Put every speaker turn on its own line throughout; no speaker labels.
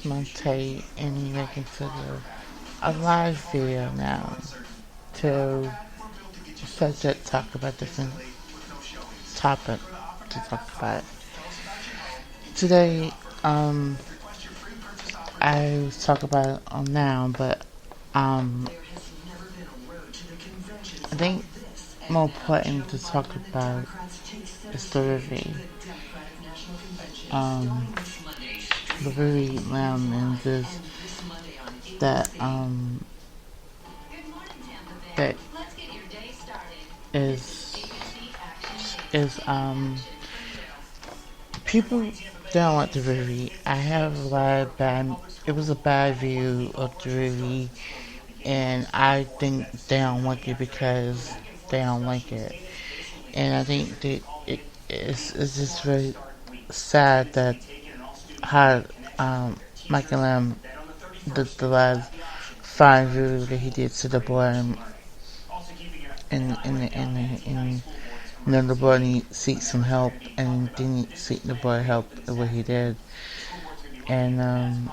Monte and making a live video now to subject talk about different topic to talk about. Today, I was talk about it on now, but I think more important to talk about is um, the very and this that that is people don't like the Riri. I have a lot of bad. It was a bad view of the Riri, and I think they don't like it because they don't like it. And I think that it's just very sad that how Michael M. The last fine view that he did to the boy and then the boy seek some help and didn't seek the boy help the way he did, and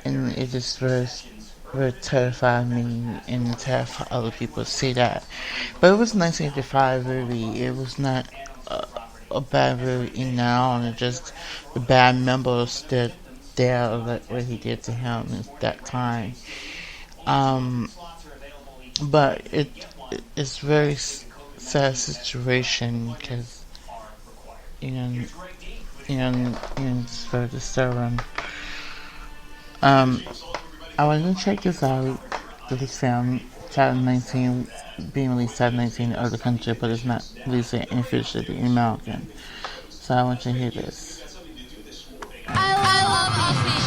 it just very terrified me and terrified other people to see that. But it was 1985 really. It was not a bad really now, and it just the bad members that there like what he did to him at that time. Um, but it's very sad situation because you know it's very disturbing. Um, I wanted to check this out. This film, 2019, being released 2019 in other countries, but it's not released in officially in American. So I want you to hear this.
I love Effie.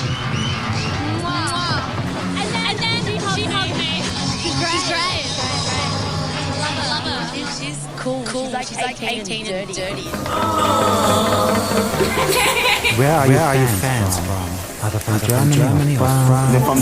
And then she hugged me. She's great. I love her. She's cool. She's like 18 and dirty.
Where are you fans from? Are they from Germany or France?
They're from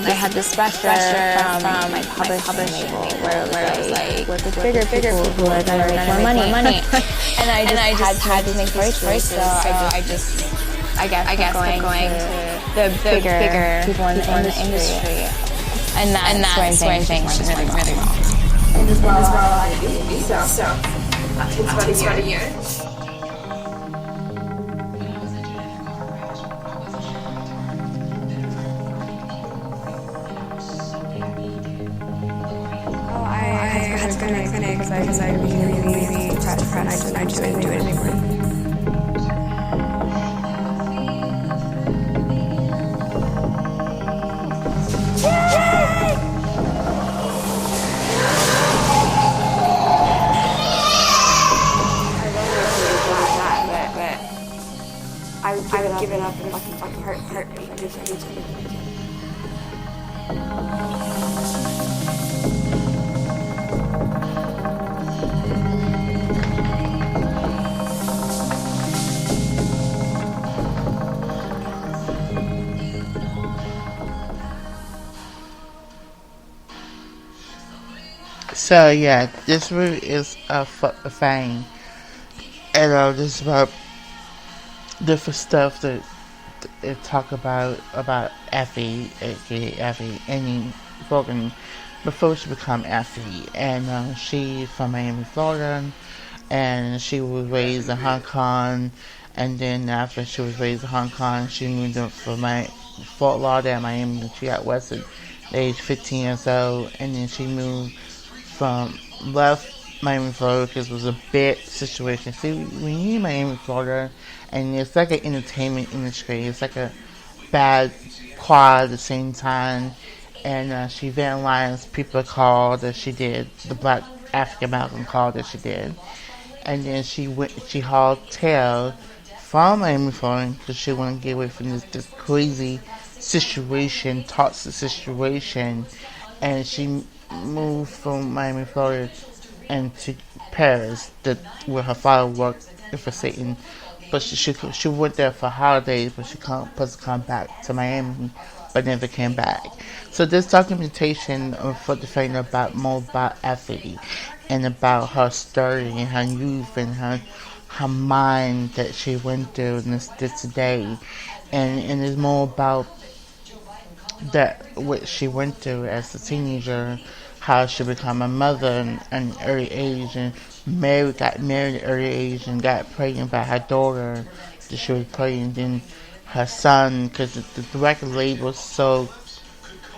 I had this pressure from my publishing label where it was like with the bigger people who are gonna make more money. and I just had to make choices. So I guess going to the bigger people in the industry. And that's where things went really wrong.
And as well, so that takes about a year. I had to go to the clinic because I really tried to friend. I just didn't do it anymore. I would give it up and fucking hurt me. I just need to.
So yeah, this really is a thing, and this is about different stuff that they talk about Effie, aka Effie, and Brogan before she become Effie, and she from Miami, Florida, and she was raised in Hong Kong, and then after she was raised in Hong Kong, she moved up from Fort Lauderdale, Miami, and she got arrested at age 15 years old, and then she moved from left Miami, Florida because it was a bad situation. See, when you're in Miami, Florida, and it's like an entertainment industry, it's like a bad quad at the same time, and she vandalized people call that she did, the black African American call that she did, and then she hauled tail from Miami, Florida because she wanted to get away from this crazy situation, toxic situation, and she moved from Miami, Florida, and to Paris, where her father worked for Satan. But she went there for holidays, but she supposed to come back to Miami, but never came back. So this documentation for the film about more about Effie and about her story and her youth and her mind that she went through and this today, and it's more about that what she went through as a teenager, how she became a mother in an early age and got married at an early age and got pregnant by her daughter that she was pregnant, then her son, because the record label was so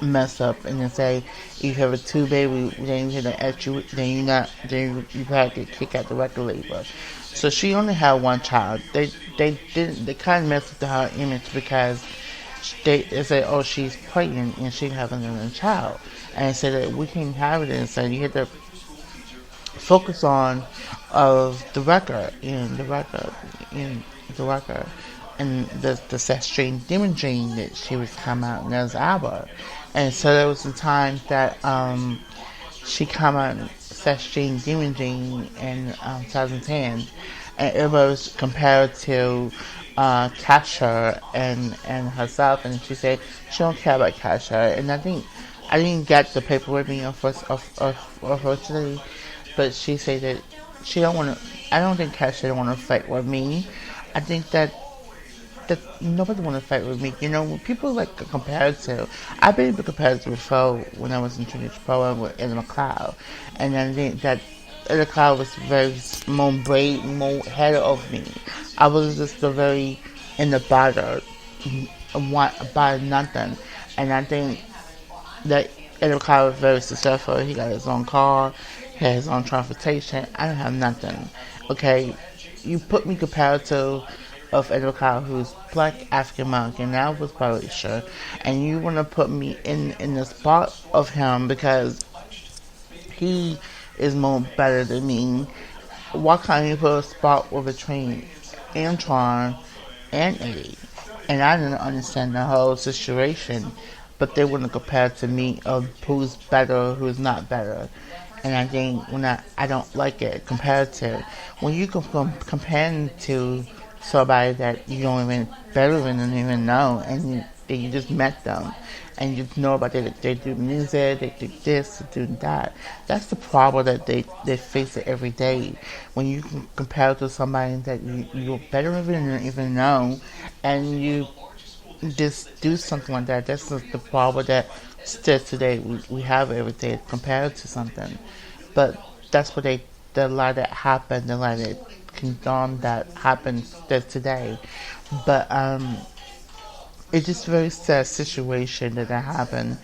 messed up, and they say if you have a two baby, then you have to then you have to kick out the record label. So she only had one child. They kind of messed with her image because they say, oh, she's pregnant and she having another child, and said that we can't have it, and so you have to focus on of the record and the sex dream demon dream that she was come out in as album. And so there was a time that she come out sex dream demon dream in 2010, and it was compared to Kasha and herself, and she said she don't care about Kasha, and I didn't get the paper with me unfortunately, but she said that she don't want to. I don't think Kasha don't want to fight with me. I think that nobody want to fight with me. You know, when people like comparative, I've been comparative before when I was in Trinity Pro with Ed McLeod, and I think that Ed McLeod was very more brave, more ahead of me. I was just a very in the bother, about nothing, and I think that Ed McLeod was very successful. He got his own car, he had his own transportation. I don't have nothing. Okay, you put me compared to of Ed McLeod, who's black African American, and I was biracial, and you want to put me in the spot of him because he is more better than me. Why can't you put a spot with between Antoine and Eddie? And I didn't understand the whole situation, but they want to compare to me of who's better, who's not better. And I think when I don't like it compared to when you compare to somebody that you don't even better than don't even know, and you just met them, and you know about they do music, they do this, they do that. That's the problem that they face it every day. When you compare to somebody that you're better than even know, and you just do something like that. That's the problem that still today we have every day compared to something. But that's what the lot that happened, the lot that condone that happens today. But it's just a very sad situation that happened.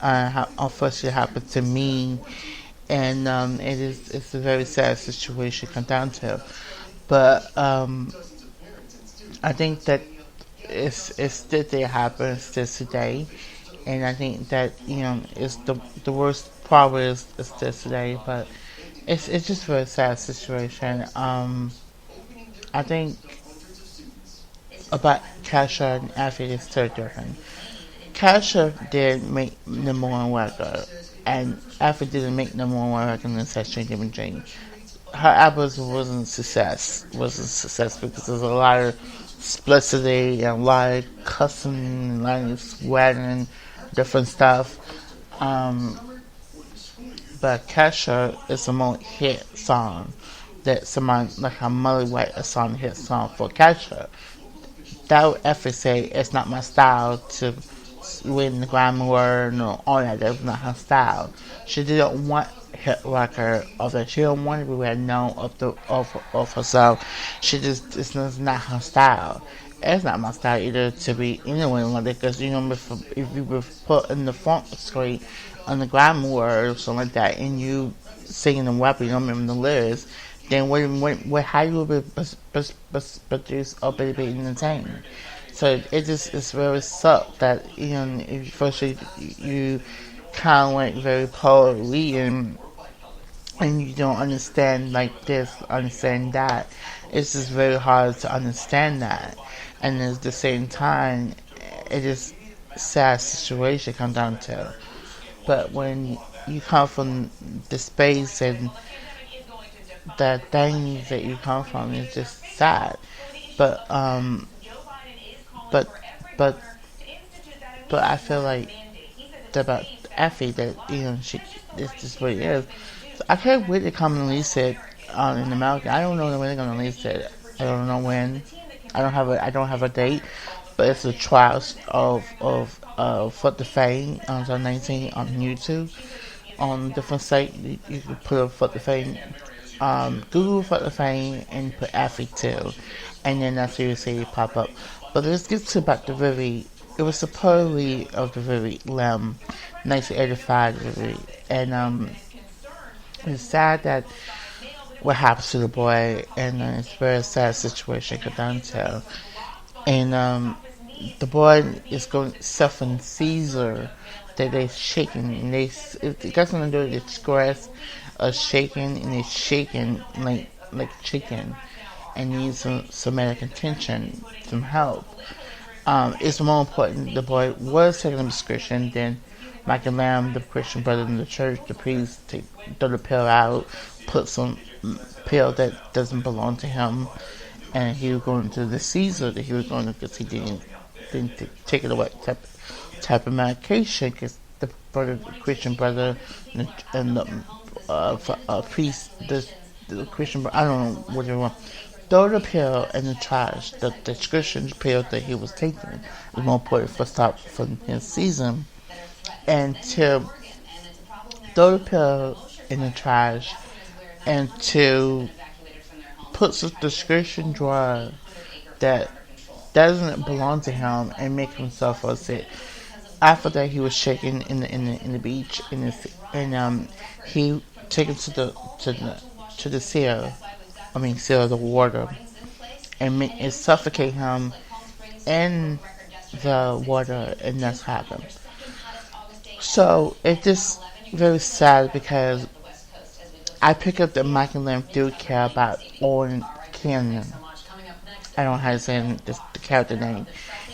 Unfortunately, happened to me, and it's a very sad situation come down to. But I think that it's still there happens still today, and I think that it's the worst probably is still today, but it's just a very sad situation. I think about Kasha and Effie is still different. Kasha did make number one record, and Effie didn't make number one record in the Section Demon Dream. Her albums wasn't success because there's a lot of explicitity and a lot of cussing and a lot of sweating and different stuff. But Kasha is a more hit song that somebody like her Molly White a hit song for Kasha. That would ever say it's not my style to win the Grammy Award or all that. That's not her style. She didn't want hit record of that. She don't want to be well known of herself. It's not her style. It's not my style either to be anywhere like that, because if you were put in the front screen on the Grammy Award or something like that, and you singing and rapping, you don't remember the lyrics, then how you will be produced or be entertained? So it's very suck that if first you kind of like very poorly and you don't understand like this, understand that. It's just very hard to understand that, and at the same time, it is sad situation come down to. But when you come from the space and the things that you come from is just sad. But but but but I feel like about Effie that she this is what it is. So I can't wait to come and release it in America. I don't know when they're gonna release it. I don't know when. I don't have a date, but it's a trials of Foot the Fame on 2019 on YouTube on different site. You can put up Foot the Fame, Google Foot the Fame and put Effie too, and then that's where you see it pop up. But let's get to about the very. It was supposedly of the very 1985 delivery, and it's sad that what happens to the boy, and it's a very sad situation go down to, and the boy is going suffering seizure that they're shaking, and it got something to do with the stress of shaking, and they're shaking like chicken, and needs some medical attention, some help. It's more important the boy was taking a prescription than Michael Lamb, the Christian brother in the church, the priest, throw the pill out, put some pill that doesn't belong to him, and he was going to the seizure that he was going to because he didn't take it away type of medication because the Christian brother and the priest, the Christian brother, I don't know what they want. Throw the pill in the trash. The prescription pill that he was taking is more important for stop from his season, and to throw the pill in the trash, and to put some prescription drug that doesn't belong to him and make himself sick. After that, he was shaking in the beach, and he taken to the seal. Seal the water, and it suffocate him in the water, and that's happened. So it's just very sad because I pick up that Michael Lamb do care about Owen Cannon. I don't know how to say the character name.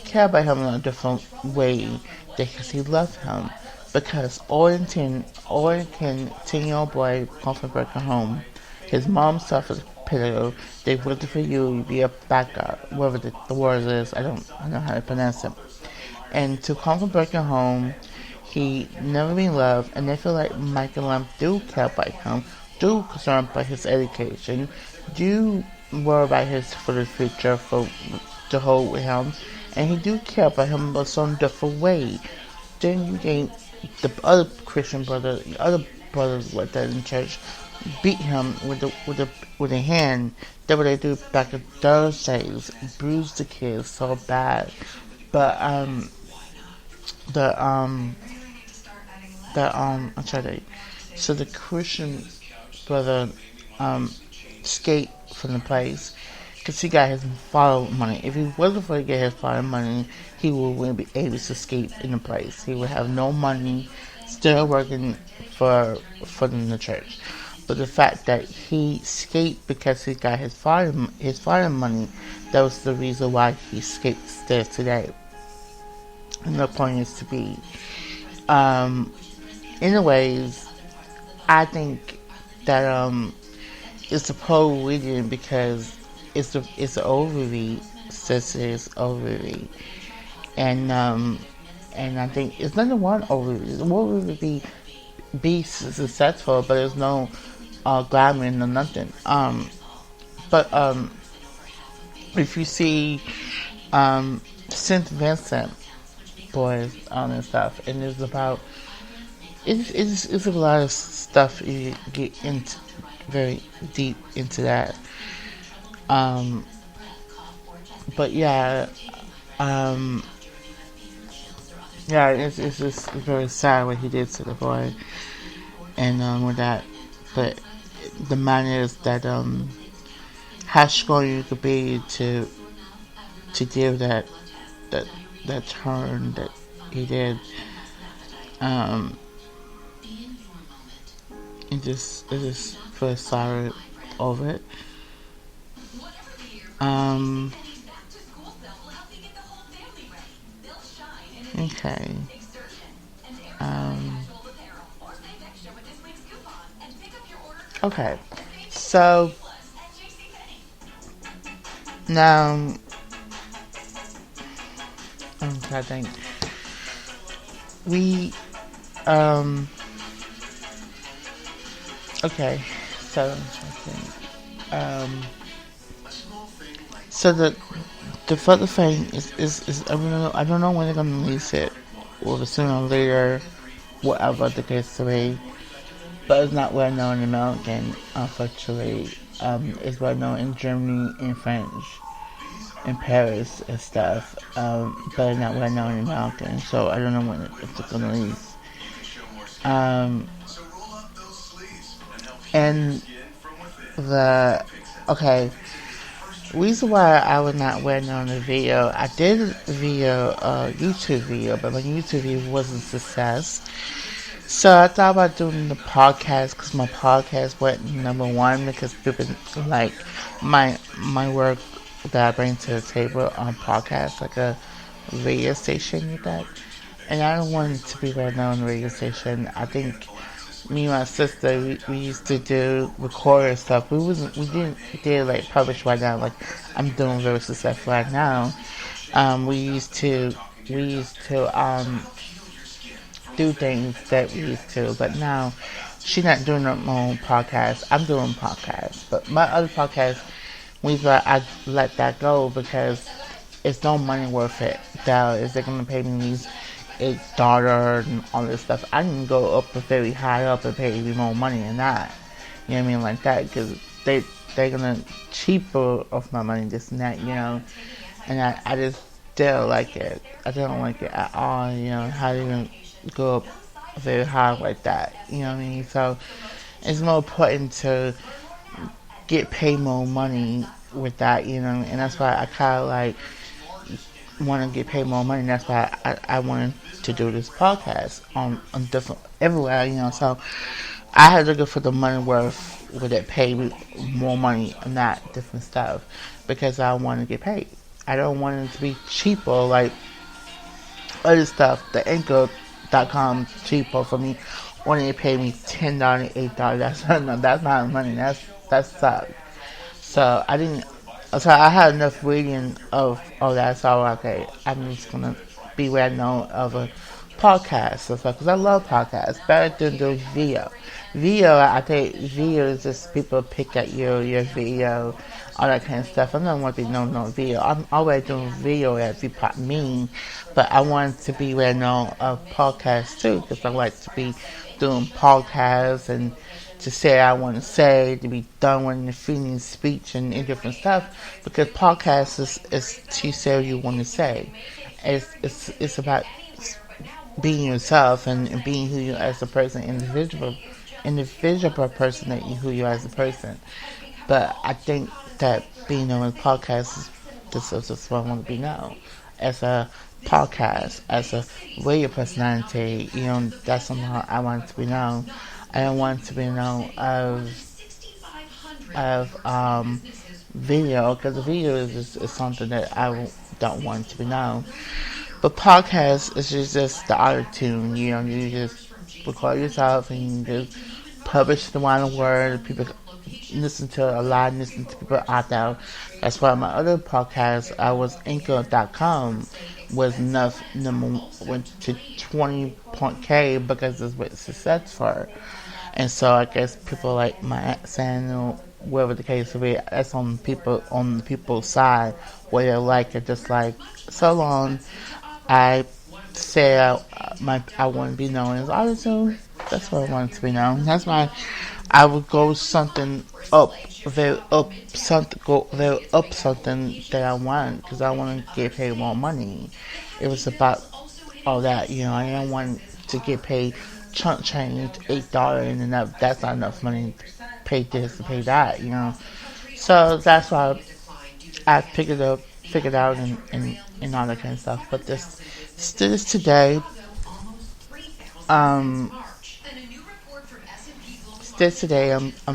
Care about him in a different way because he loved him. Because Owen Cannon, 10-year-old boy, come from broken home. His mom suffered pillow. They waited for you to be a backup, whatever the word is. I don't know how to pronounce it. And to come from broken home, he never been loved, and they feel like Michael Lamb do care about him, do concern about his education, do worry about his for the future to hold with him, and he do care about him but some different way. Then you get the other Christian brother, the other brothers like that in church, beat him with a hand. That's what they do back in those days. Bruise the kids so bad. But I'm trying to. So the Christian brother escaped from the place because he got his father money. If he wasn't for to get his father money, he wouldn't be able to escape in the place. He would have no money, still working for the church. But the fact that he escaped because he got his father money, that was the reason why he escaped still today. And the point is to be, anyways, I think that it's a poor reading because it's an overread, it's overread, and I think it's nothing wrong overread. It won't really be successful, but there's no glamour or nothing. But if you see St. Vincent boys and stuff, and it's about it's a lot of stuff you get into very deep into that. But yeah, it's just very sad what he did to the boy, and with that. But the matter is that how strong you could be to deal that turn that he did. It just feel sorry over it. Okay. Okay, so now I'm trying to think. We okay, so I'm trying to think. So the further thing is I don't know when they're gonna release it, or sooner or later, whatever the case may be. But it's not well known in American, unfortunately. It's well known in Germany, in French, in Paris and stuff. But it's not well known in American, so I don't know when it's gonna release. And the okay. Reason why I was not well known in the video, I did a video, YouTube video, but my YouTube video wasn't a success. So I thought about doing the podcast because my podcast went number one because people like my work that I bring to the table on podcasts, like a radio station like that. And I don't want it to be well known radio station. I think me and my sister we used to do recording stuff. We did like publish right now. Like I'm doing very successful right now. We used to do things that we used to, but now she's not doing her own podcast. I'm doing podcasts, but my other podcast, I let that go because it's no money worth it. Now, is they gonna pay me these $8 and all this stuff? I can go up very high up and pay me more money than that. You know what I mean, like that, because they're gonna cheaper off my money, this and that, you know. And I just don't like it. I don't like it at all. You know, how they gonna go up very high like that. You know what I mean? So it's more important to get paid more money with that, you know, and that's why I kind of like want to get paid more money. That's why I wanted to do this podcast on different everywhere, you know. So I had to go for the money worth with it, pay me more money and that different stuff because I want to get paid. I don't want it to be cheaper like other stuff. The Anchor.com cheaper for me. Only they pay me $10, $8. That's not money. That sucks. So I didn't. So I had enough reading of all that. So okay, I'm just gonna be well known of a podcast or stuff because I love podcasts better than doing video. Video, I think video is just people pick at your video, all that kind of stuff. I don't want to be known on video. I'm always doing video as people mean, but I want to be well known of podcasts too because I like to be doing podcasts and to say I want to say, to be done with the freedom of speech and different stuff because podcasts is to say what you want to say. It's about being yourself and being who you are as a person, individual person that who you are as a person. But I think that being on a podcast is just what I want to be known as a podcast, as a radio personality. You know, that's something I want to be known. I don't want to be known of video because the video is something that I don't want to be known. But podcast is just the auto tune. You know, you just record yourself and you just publish the one word. People listen to a lot, listen to people out there. That's why my other podcast, I was Anchor.com, was enough went to 20K because it's what success for. And so I guess people like my accent or whatever the case may be, that's on the people's side where they like it. Just like so long, I say I want to be known as auto-tune. That's what I want to be known. That's why I would go something up, go very up something that I want because I want to get paid more money. It was about all that, you know. I didn't want to get paid chunk change $8 and that's not enough money to pay this to pay that, you know. So that's why I figured out and all that kind of stuff. But this today, I'm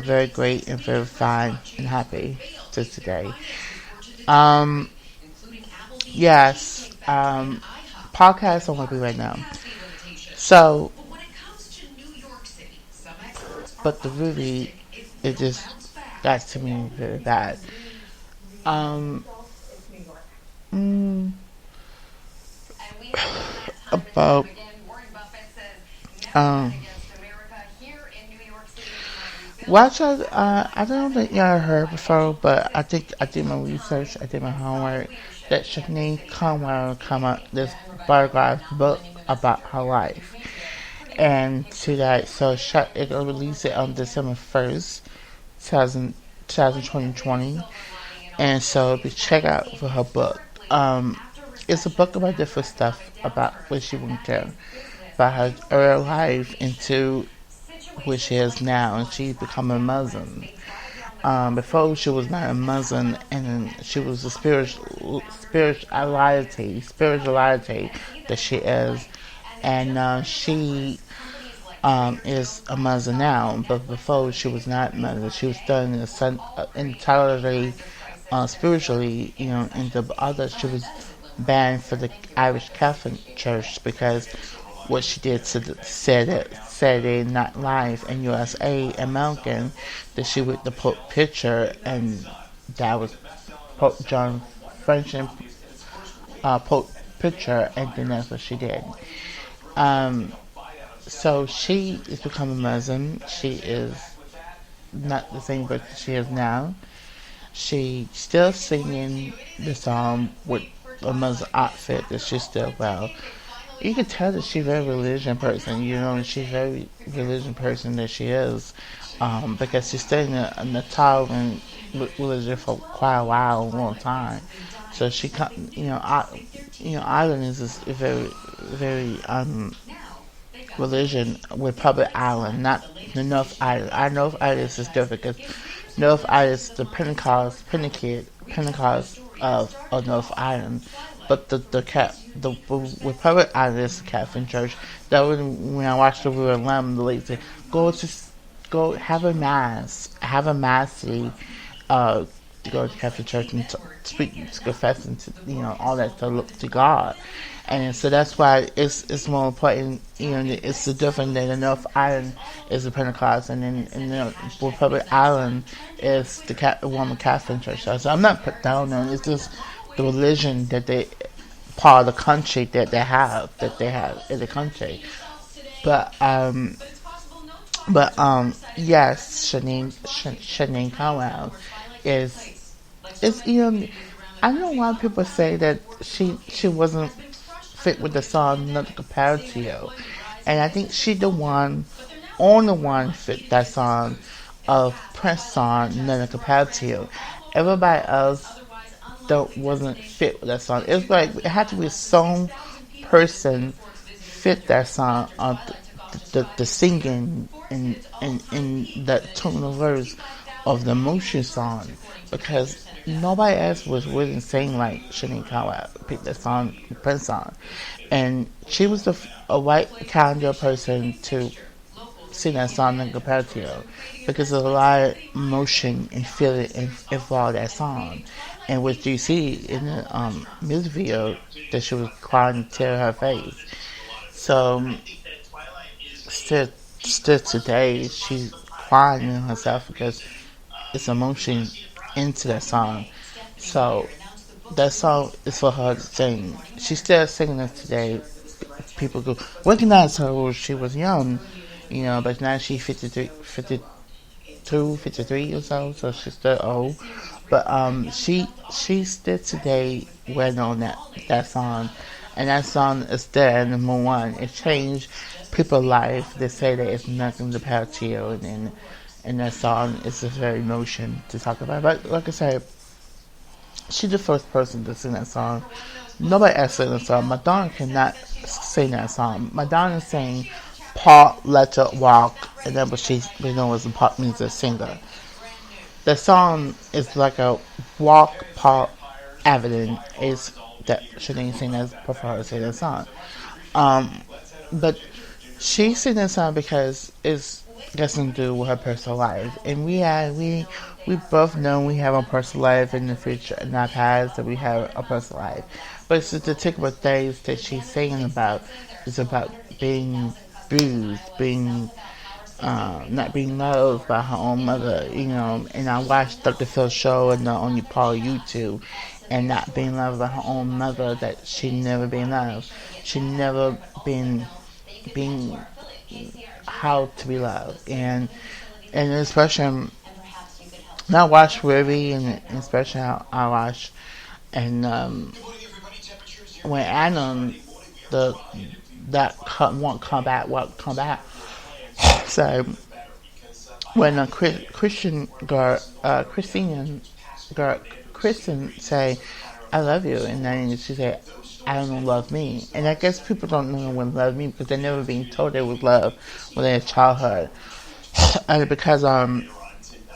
very great and very fine and happy just today. Yes, podcast I'm gonna be right now. So, but the movie it just got to me very bad. Um, mm, about um, watch. I don't think y'all heard before, but I think I did my research. I did my homework. That Shanae Conwell come up this biography book about her life, and to that, so it'll release it on December 1st, 2020. And so be check out for her book. It's a book about different stuff about what she went through, about her early life into where she is now, and she's become a Muslim. Before she was not a Muslim, and she was a spirituality that she is, and she is a Muslim now. But before she was not Muslim, she was studying entirely spiritually, and the other she was banned for the Irish Catholic Church because what she did to Saturday Night Live in USA American, that she with the Pope picture, and that was Pope John French and Pope picture, and then that's what she did. Um, so she is becoming Muslim. She is not the same person she is now. She still singing the song with a Muslim outfit that she's still well. You can tell that she's a very religion person, and she's a very religion person that she is, because she's staying in the Taliban religion for quite a while, a long time. So she, Ireland is a very, very religion Republic Island, not the North Island. I know North Island is different because North Island is the Pentecost of North Island, but the Republic Island is the Catholic Church. That when I watched the River Lamb, the lady said, go have a mass, to go to Catholic Church and to speak, to confess, and to, all that, to look to God. And so that's why it's more important. It's different than the North Island is the Pentecost, and then the Republic Island is the Roman Catholic Church. So I'm not put down on. It's just the religion that they part of the country that they have in the country. But yes, Shanae Conwell is I know a lot of people say that she wasn't fit with the song Nothing Compared to You, and I think she only one fit that song of Prince song Nothing Compared to You. Everybody else wasn't fit with that song. It's like it had to be some person fit that song on the singing and the tonal verse of the motion song, because nobody else was willing to sing like Shanae Conwell picked that song, Prince song, and she was a white calendar person to sing that song and compared to you, because there's a lot of emotion and feeling involved that song, and what you see in the music video that she was crying to tear her face. So still today she's crying in herself because it's emotion into that song. So that song is for her to sing. She's still singing it today. People go recognize her when she was young, but now she's 52, 53 or so she's still old. But she's still today well known that song, and that song is still number one. It changed people's life. They say that it's nothing compared to you, and that song is a very emotion to talk about. But like I said, she's the first person to sing that song. Nobody else sing that song. Madonna cannot sing that song. Madonna sang Pop, Let It Walk, and that's what she's known as a pop music singer. The song is like a walk, pop, evident is that Shanae Singers prefer to sing that song. But she sing that song because it's got something to do with her personal life, and we both know we have a personal life in the future, in our past, that we have a personal life. But it's the particular things that she's singing about. It's about being bruised, being not being loved by her own mother, and I watched Dr. Phil's show and on your part YouTube, and not being loved by her own mother, that she never been loved. She never been how to be loved, and especially I watched Ruby, and especially I watched, and when Adam the won't come back, so when a Christian girl, Kristen say, "I love you," and then she said, "I don't know, love me," and I guess people don't know what love me because they've never been told they was love when they're in childhood, and because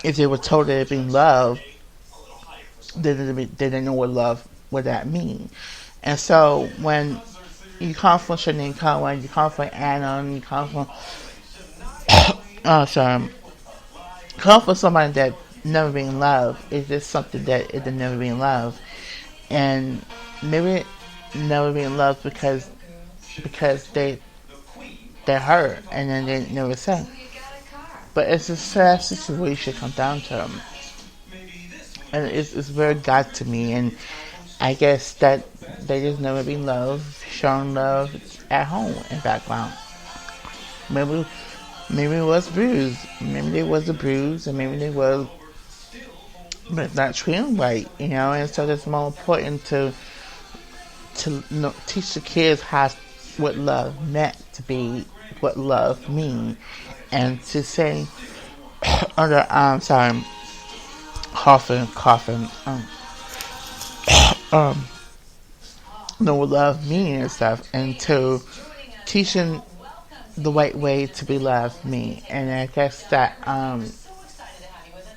if they were told they'd been loved, they didn't know what that mean, and so when you come from Shanae Cohen, you come from Anna, you come from come from somebody that never been loved. It's just something that it never been loved, and maybe never been loved because they hurt and then they never say. But it's a sad situation come down to them, and it's very God to me, and I guess that they just never been loved, shown love at home in background. Maybe it was bruised. Maybe they was a bruise, and maybe they was, but not treated right, And so it's more important to teach the kids what love meant to be, what love mean, and to say under coughing, know what love mean and stuff, and to teaching the right way to be loved me, and I guess that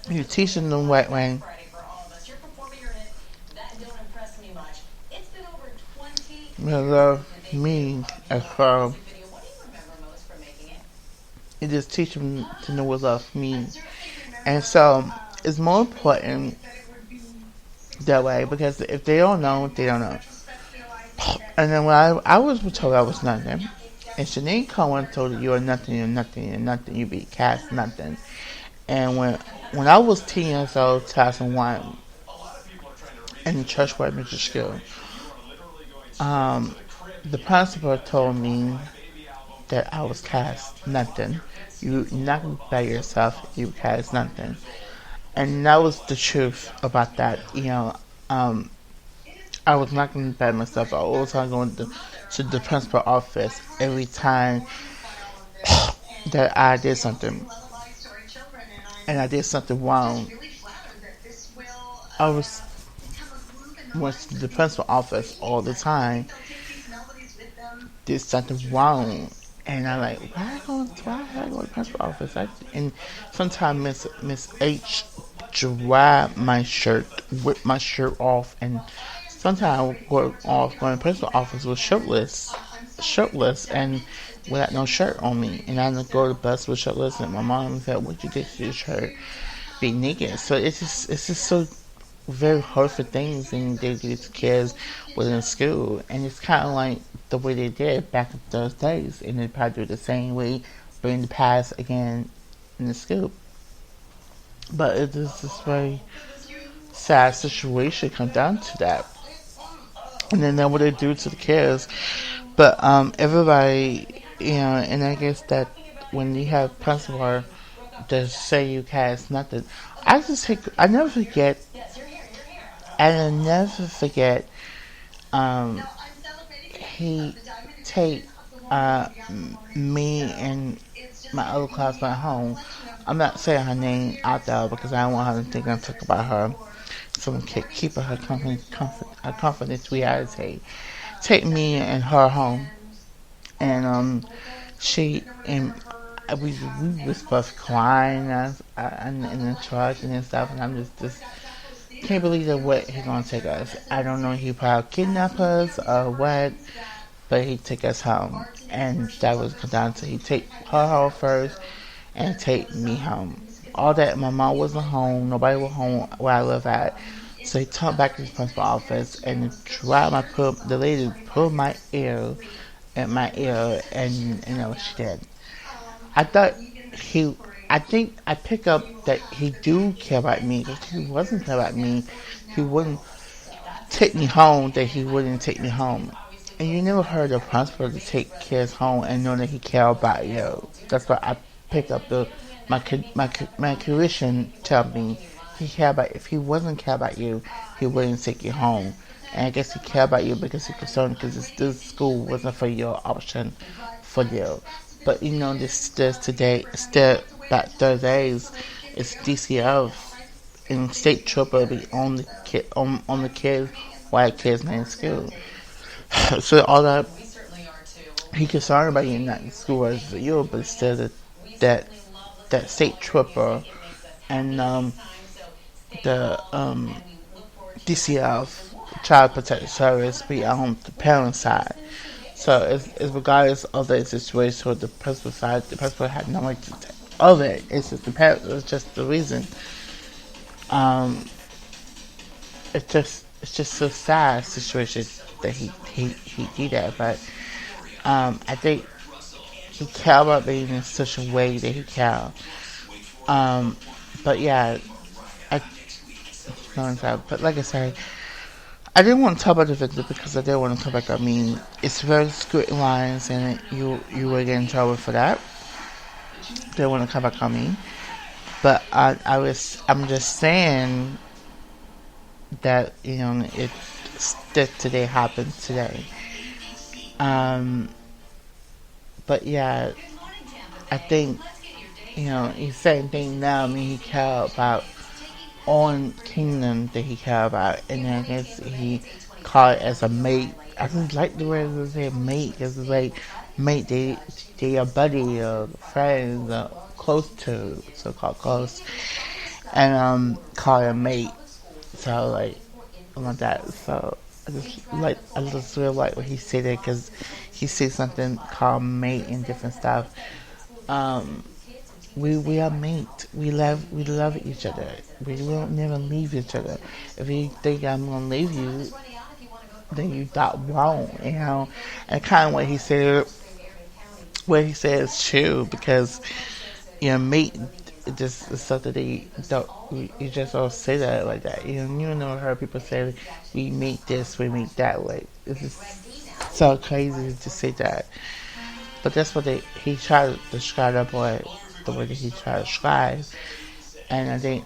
you teaching them the right way. Love me as well. You just teach them to know what love means, and so it's more important that way, because if they don't know, they don't know. And then when I was told I was nothing, and Shanae Cohen told her, "You are nothing, you're nothing, you're nothing, you be cast nothing." And when I was 10 years old, 2001, in the church where I went to school, the principal told me that I was cast nothing. You're not by yourself, you cast nothing. And that was the truth about that. I was not going to bet myself. I was going to the principal office every time that I did something, and I did something wrong. I went to the principal office all the time, did something wrong, and I'm like, why I go to the principal office? And sometimes Miss H dried my shirt, whipped my shirt off, and sometimes I would go off when the principal office was shirtless, and without no shirt on me, and I would go to the bus with shirtless, and my mom said, "What you did to your shirt? Be naked." So it's just so very hurtful things, and they do to kids within school, and it's kind of like the way they did back in those days, and they probably do the same way, bring the past again in the school. But it is this very sad situation come down to that, and then what they do to the kids. But everybody, and I guess that when you have principal that say you cast nothing, I never forget. And I'll never forget, he take me and my other classmate home. I'm not saying her name out there because I don't want her to think I'm talking about her. So I'm keeping her confidence reality. Take me and her home. And she and we was both crying in the truck and stuff, and I'm just can't believe that what he's gonna take us. I don't know if he probably kidnap us or what, but he took us home, and that was down to he take her home first and take me home. All that, my mom wasn't home, nobody was home where I live at, so he turned back to the principal office and the lady pulled my ear, and that was what she did. I thought I think I pick up that he do care about me. If he wasn't care about me, he wouldn't take me home. That he wouldn't take me home. And you never heard a principal to take kids home and know that he care about you. That's why I pick up my tuition tell me he care about. If he wasn't care about you, he wouldn't take you home. And I guess he care about you because he's concerned because this school wasn't for your option for you. But this today, still about 30 days, it's DCF and state trooper be on the kids, white kids in school. So all that he concerned about you not in school as you, but still that state trooper and the DCF Child Protective Service be on the parent side. So it's regardless of the situation or the principal side, the principal had no idea of it. It's just the parent. It's just the reason. It's just so sad situation that he did that. But I think he care about being in such a way that he care. But yeah, but like I said, I didn't want to talk about the victim because I didn't want to come back. I mean, it's very scrutinized, and you will get in trouble for that. Didn't want to come back on me, but I'm just saying that that today happened today. But yeah, I think he's saying thing now. I mean, he care about on Kingdom that he care about, and then I guess he called it as a mate. I just like the way they say mate, because it's like mate, they are buddy or friends or close to, so called close, and call it a mate. So like that. So I just really like what he said there, because he said something called mate and different stuff. We are mate. We love each other. We will never leave each other. If you think I'm gonna leave you, then you thought wrong, And kind of what he said is true, because mate just is something that you just don't say that like that. You never heard people say we meet this, we meet that way. It's just so crazy to say that. But that's what he tried to describe that boy the way that he tried to describe, and I think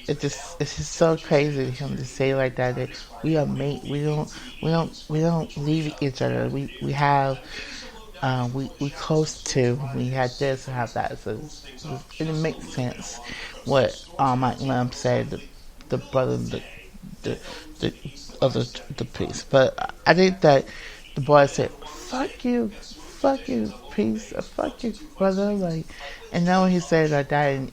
it's just so crazy to him to say like that we are mate. We don't leave each other. We have we close to. We had this and have that. So it makes sense what Mike Lamb said. The brother, the the priest. But I think that the boy said, fuck you, priest, fuck you, brother, like, and now when he said like that, and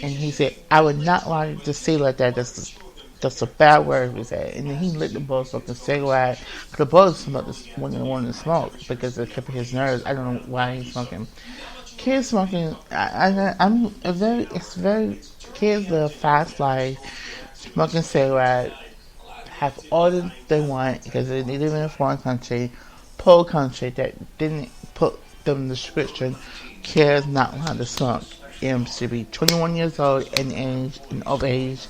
he said, I would not like to say like that, that's a bad word, he said, and then he lit the boy smoking a cigarette, the boy wanted to smoke, because it kept his nerves. I don't know why he's smoking. Kids smoking, kids live fast life, smoking cigarette, have all that they want, because they live in a foreign country, poor country that didn't put them in the description, kids not allowed to smoke. It should be 21 years old and of age,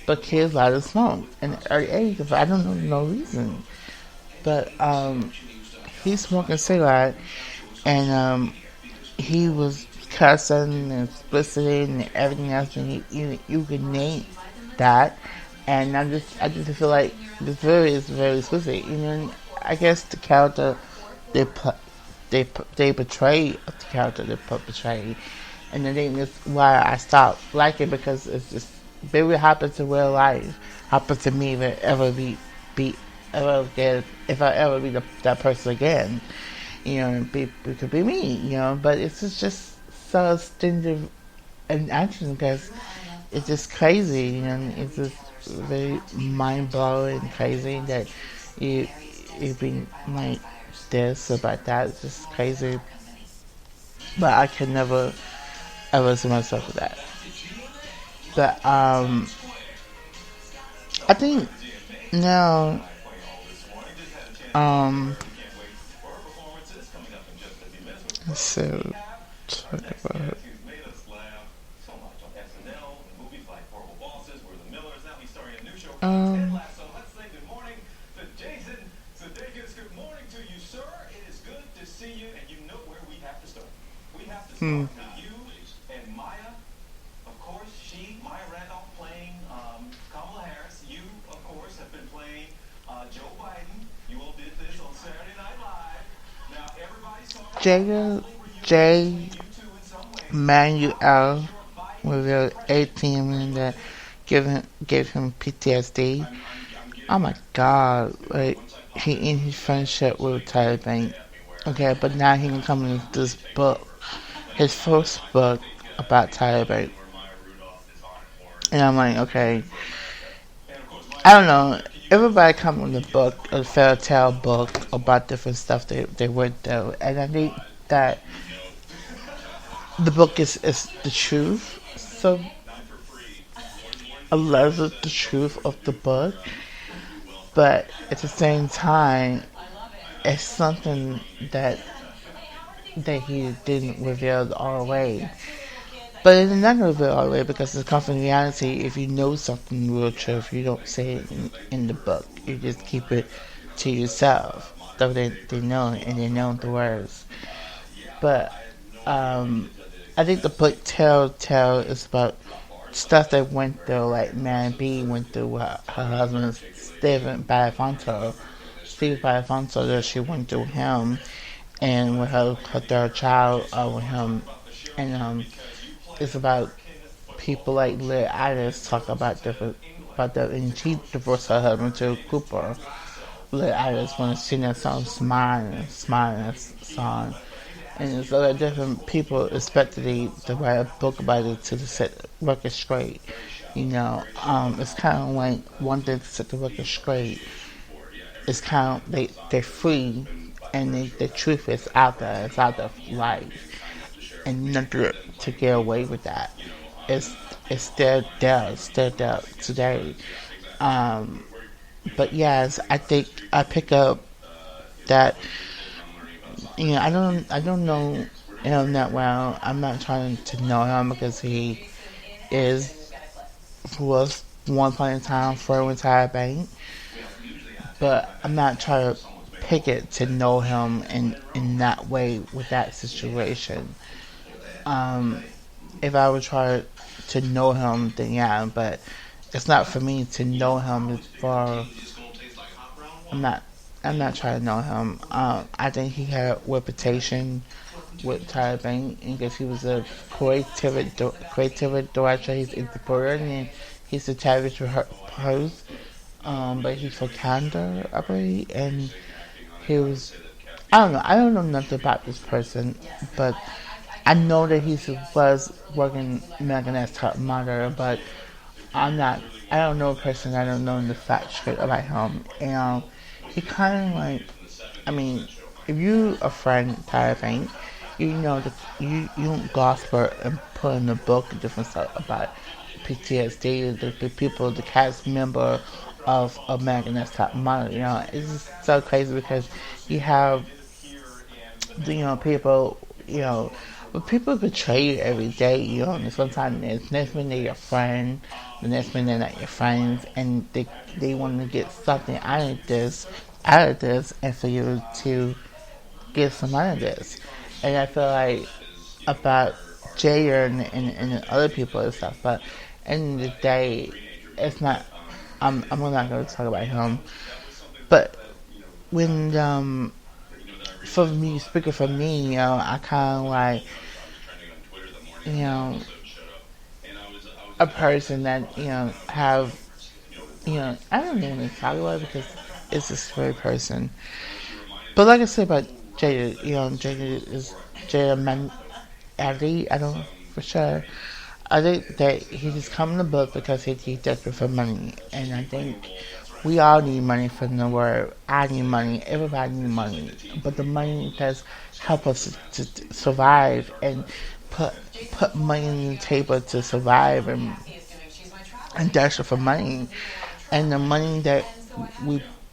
but kids allowed to smoke in the early age, but I don't know no reason. But he's smoking cigarette, and he was cussing and explicit and everything else, and you can name that. And I just feel like this is very explicit. I guess the character they portray the character they portray, and I think that's why I stopped liking, because it's just maybe it happens in real life. Happens to me if I ever be that person again. It could be me. But it's just so stingy in action, because it's just crazy. It's just very mind blowing and crazy that you be like this about that. It's just crazy. But I can never ever see myself with that. But I think now so talk about? Um, hmm. Jada J. Manuel revealed 18 women that gave him PTSD. Oh my god, like he in his friendship with Tyler Banks. Okay, but now he can come with this book, his first book about Tyler Banks. And I'm like, okay, I don't know. Everybody come with a book, a fairy tale book about different stuff they went through. And I think that the book is the truth. So a lot of the truth of the book. But at the same time, it's something that he didn't reveal all the way. But it's not going to reveal all the way because it's confidentiality. If you know something real truth, you don't say it in the book. You just keep it to yourself. So they know and they know the words. But I think the book Tell is about stuff they went through, like Mary B went through with her husband Steve Biofonso, that she went through him, and with her third child with him, and it's about people like Lil Alice talk about about that, and she divorced her husband to Cooper. Lil Alice want to sing that song, smiling song. And there's other different people expected to write a book about it to set the record straight. It's kind of like one thing to set the record straight. It's kind of they're free, and the truth is out there. It's out there for life, and nothing to get away with that. It's still there today. But yes, I think I pick up that. I don't know him that well. I'm not trying to know him because he was one point in time for with Tyra Banks. But I'm not trying to pick it to know him in that way with that situation. If I would try to know him, then yeah, but it's not for me to know him. It's for I'm not trying to know him. I think he had a reputation with Tyra Banks because he was a creative director. He's a supporter and he's a television host. But he's for Canada, I believe, and he was. I don't know. I don't know nothing about this person, but I know that he was working American Next Top Model, but I'm not. I don't know a person. I don't know the facts about him, and he kind of like. I mean, if you a friend Tyra Banks, you know that you don't gospel and put in a book and different stuff about PTSD, the people, the cast member of American Next Top Model. It's just so crazy because you have people, but people betray you every day, and sometimes the next minute they're your friend, the next minute they're not your friends, and they want to get something out of this, and for you to get some out of this. And I feel like about Jay and other people and stuff, but at the end of the day, it's not. I'm not going to talk about him, but when for me, speaking for me, I kind of like, a person that have, I don't know what to talk about because it's a scary person. But like I said about Jada, Jada is Jada Addy. I don't know for sure. I think that he just come in the book because he's desperate for money, and I think we all need money from the word. I need money. Everybody need money, but the money does help us to survive and put money on the table to survive and desperate for money, and the money that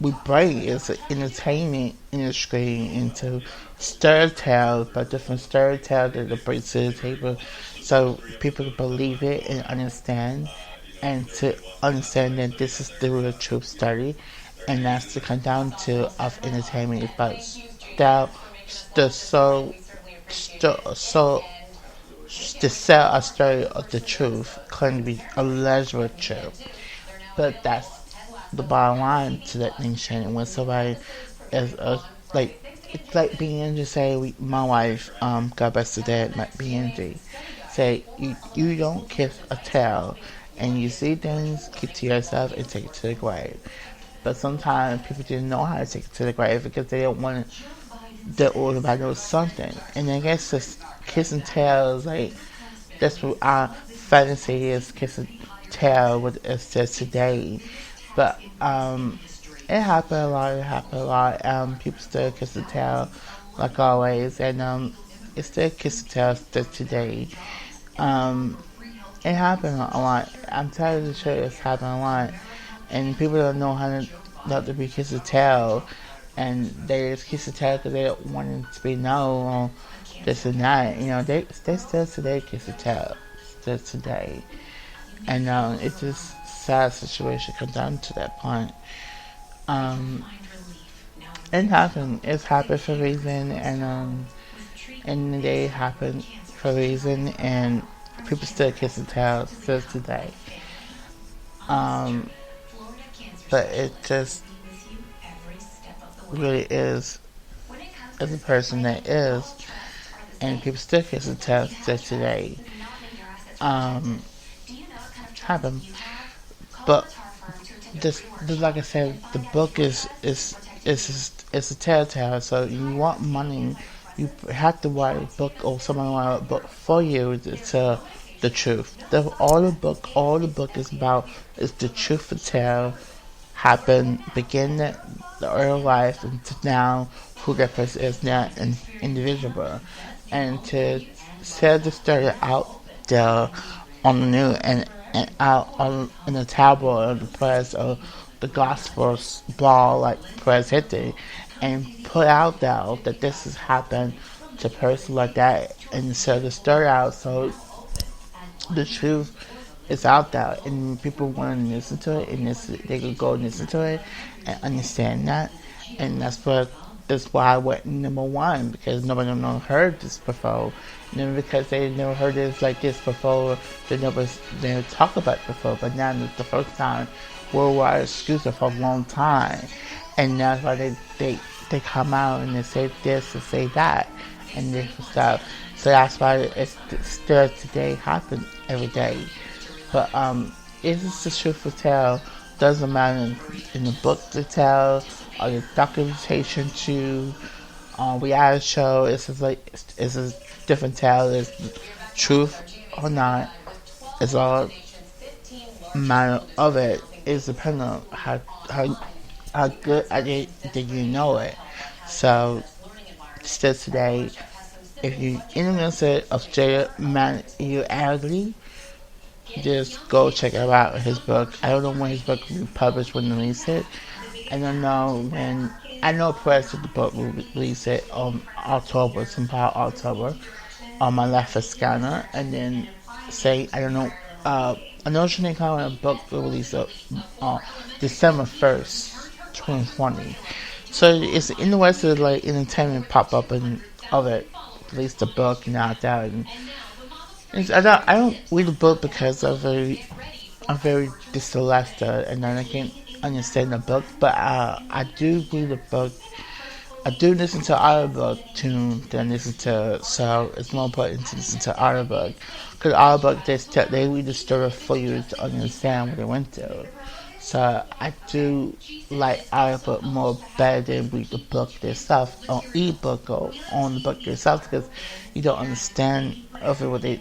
we bring is the entertainment industry into storytells, but different storytells that it brings to the table, so people can believe it and understand, and to understand that this is the real truth story, and that's to come down to of entertainment. It's about the so to sell a story of the truth, claim to be alleged truth. But that's the bottom line to that nation. And when somebody is like, it's like being to say my wife, God bless the dead, like being say you don't kiss a tail, and you see things, keep to yourself and take it to the grave. But sometimes people didn't know how to take it to the grave because they don't want the older about know something. And I guess this kiss and tell is like, that's what our fantasy is, kiss and tell what it says today. But it happened a lot. People still kiss and tell like always, and it's still kiss and tell still today. It happened a lot. I'm telling you the truth, it's happened a lot. And people don't know how to not to be kiss and tell, and they just kiss and tell because they don't want it to be known or this and that. You know, they still today kiss and tell, still today, and it's just sad situation comes down to that point. It happened. It's happened for a reason, and they happened for a reason, and people still kiss and tell still today. But it just really is as a person that is, and people still kiss and tell still today. Happened. But just like I said, the book is a telltale. So you want money, you have to write a book, or someone write a book for you to tell the truth. All the book is about is the truth to tell. Happened, begin the early life, and to now who that person is now, an individual, and to tell the story out there on the news and out on in the tabloid or the press or the gospel ball like press hit it, and put out there that this has happened to a person like that, and tell the story out so the truth is out there, and people want to listen to it, and they can go and listen to it and understand that, and that's why I went number one, because nobody never heard this before, and because they never heard it like this before, they never talk about it before, but now it's the first time worldwide exclusive for a long time, and that's why they come out and they say this and say that and different stuff. So that's why it's still today happen every day. But it's just the truth to tell. Doesn't matter in the book to tell or the documentation to reality show. It's a different tell. It's truth or not. It's all matter of it. It's depending on how good did you know it. So still today, if you interested of manuality, just go check out his book. I don't know when his book will be published, when release it. I don't know when. I know press of the book will release it on October, somehow October, on my left scanner, and then say I don't know. I know Sinead Conway's book will release December 1st, 2020. So it's in the West of like entertainment pop up and of it, release the book and out there. And I don't read the book because I'm very dyslexic and then I can't understand the book. But I do read the book. I do listen to audiobook tune than listen to. So it's more important to listen to audiobook, because audiobook they read the story for you to understand what they went through. So I do like audiobook more better than read the book itself on ebook or on the book itself, because you don't understand of it what it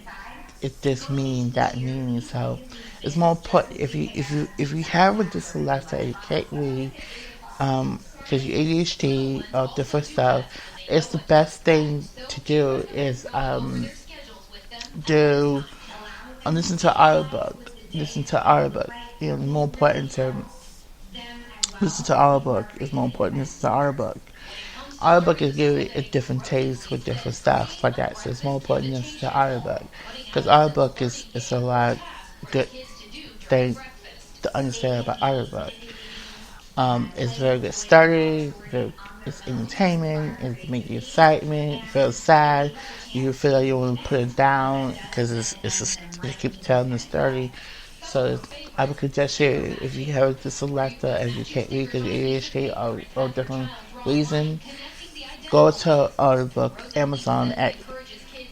this mean, that means. So it's more important if you have a dyslexia, you can't read because you ADHD or different stuff. It's the best thing to do is listen to audiobook. You know, more important to listen to our book is more important than listen to our book. Our book is giving a different taste with different stuff like that, so it's more important than listen to our book. Because our book is a lot good thing to understand about our book. It's very good study, it's entertainment, it makes you excitement, feel sad, you feel like you want to put it down because it keeps telling the story. So I would suggest you, if you have a dyslexia and you can't read because you're ADHD or different reason, go to audiobook Amazon at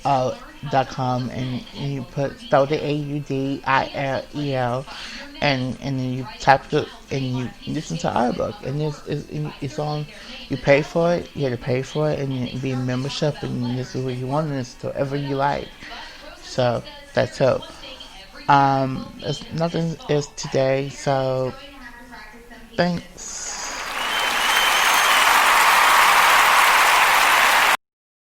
.com and you start the AUDIREL and then you type it and you listen to our book and it's on. You pay for it, you have to pay for it, and you be a membership and this is what you want, and it's whatever you like. So that's it. Nothing is today, so thanks.